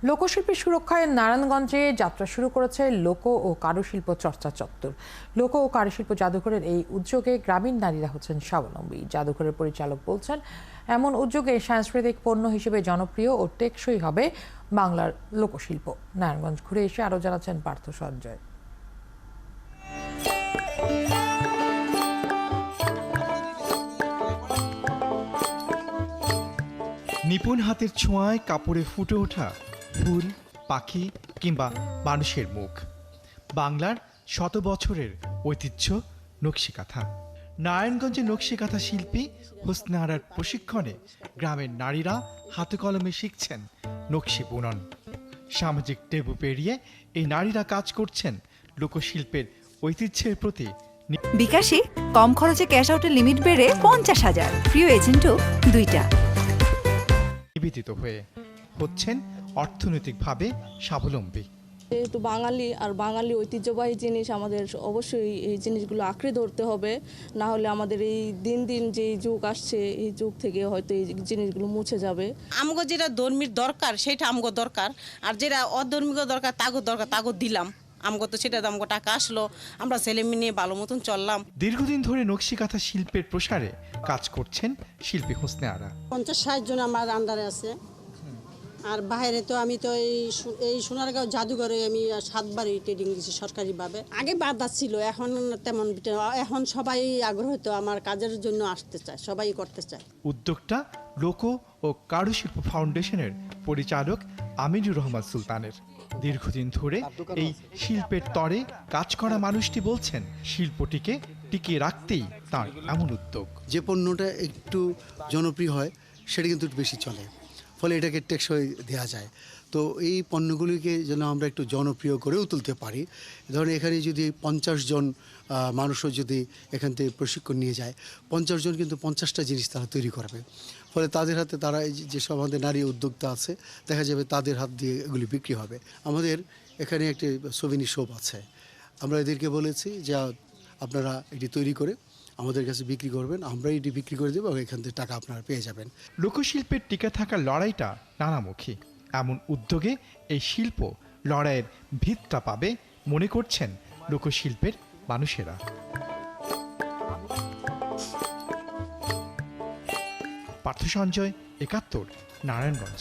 লোকশিল্পের সুরক্ষায় নারায়ণগঞ্জে যাত্রা শুরু করেছে লোক ও কারুশিল্প চর্চা চত্বর। লোক ও কারুশিল্প জাদুঘরের এই উদ্যোগে গ্রামীণ নারীরা হচ্ছেন স্বাবলম্বী। জাদুঘরের পরিচালক বলছেন, এমন উদ্যোগে সাংস্কৃতিক পণ্য হিসেবে জনপ্রিয় ও টেকসই হবে বাংলার লোকশিল্প। নারায়ণগঞ্জ ঘুরে এসে আরও জানাচ্ছেন পার্থ সঞ্জয়। নিপুণ হাতের ছোঁয়ায় কাপড়ে ফুটে ওঠা ফুল, পাখি কিংবা মানুষের মুখ, বাংলার শত বছরের ঐতিহ্য নকশিকাঁথা। নারায়ণগঞ্জে নকশিকাঁথা শিল্পী হোসনে আরার প্রশিক্ষণে গ্রামের নারীরা হাতে কলমে শিখছেন নকশি বুনন। সামাজিক টেবু পেরিয়ে এই নারীরা কাজ করছেন লোকশিল্পের ঐতিহ্যের প্রতি। বিকাশে কম খরচে ক্যাশ আউটের লিমিট বেড়ে 50,000, প্রিয় এজেন্টও 2টা। নিবেদিত হয়ে হচ্ছেন অর্থনৈতিকভাবে স্বাবলম্বী। যেহেতু বাঙালি আর বাঙালি ঐতিহ্যবাহী জিনিস, আমাদের অবশ্যই এই জিনিসগুলো আঁকড়ে ধরতে হবে, না হলে আমাদের এই দিন দিন যে যুগ আসছে এই যুগ থেকে হয়তো এই জিনিসগুলো মুছে যাবে। আমগো যেটা ধর্মীর দরকার সেটা আমগো দরকার, আর যেটা অধর্মীয় দরকার তাগো দিলাম। আমগো তো সেটা আমগো টাকা আসলো, আমরা ছেলে মেয়ে নিয়ে ভালো মতন চললাম। দীর্ঘদিন ধরে নকশিকাঁথা শিল্পের প্রসারে কাজ করছেন শিল্পী হোসনে আরা। 50-60 জন আমার আন্ডারে আছে। আর বাইরে তো আমি তো এই সোনারগাঁও জাদুঘরে আমি 7 বারই ট্রেনিং দিয়েছি সরকারিভাবে। আগে বাধা ছিল, এখন তেমন, এখন সবাই আগ্রহিত আমার কাজের জন্য আসতে চায়, সবাই করতে চায়। উদ্যোগটা লোক ও কারুশিল্প ফাউন্ডেশনের পরিচালক আমিনুর রহমান সুলতানের। দীর্ঘদিন ধরে এই শিল্পের তরে কাজ করা মানুষটি বলছেন, শিল্পটিকে টিকিয়ে রাখতেই তার এমন উদ্যোগ। যে পণ্যটা একটু জনপ্রিয় হয় সেটা কিন্তু একটু বেশি চলে, ফলে এটাকে টেকসই দেওয়া যায়। তো এই পণ্যগুলিকে যেন আমরা একটু জনপ্রিয় করেও তুলতে পারি। ধরুন এখানে যদি 50 জন মানুষও যদি এখান থেকে প্রশিক্ষণ নিয়ে যায়, 50 জন কিন্তু 50টা জিনিস তারা তৈরি করবে। ফলে তাদের হাতে তারা যেসব আমাদের নারী উদ্যোক্তা আছে, দেখা যাবে তাদের হাত দিয়ে এগুলি বিক্রি হবে। আমাদের এখানে একটি সোভিনি শপ আছে, আমরা এদেরকে বলেছি যে আপনারা এটি তৈরি করে আমাদের কাছে বিক্রি করবেন, আমরা এটি বিক্রি করে দেবো, এখান থেকে টাকা আপনারা পেয়ে যাবেন। লোকশিল্পের টিকে থাকার লড়াইটা নানামুখী। এমন উদ্যোগে এই শিল্প লড়াইয়ের ভিতটা পাবে মনে করছেন লোকশিল্পের মানুষেরা। পার্থ সঞ্জয়, 71, নারায়ণগঞ্জ।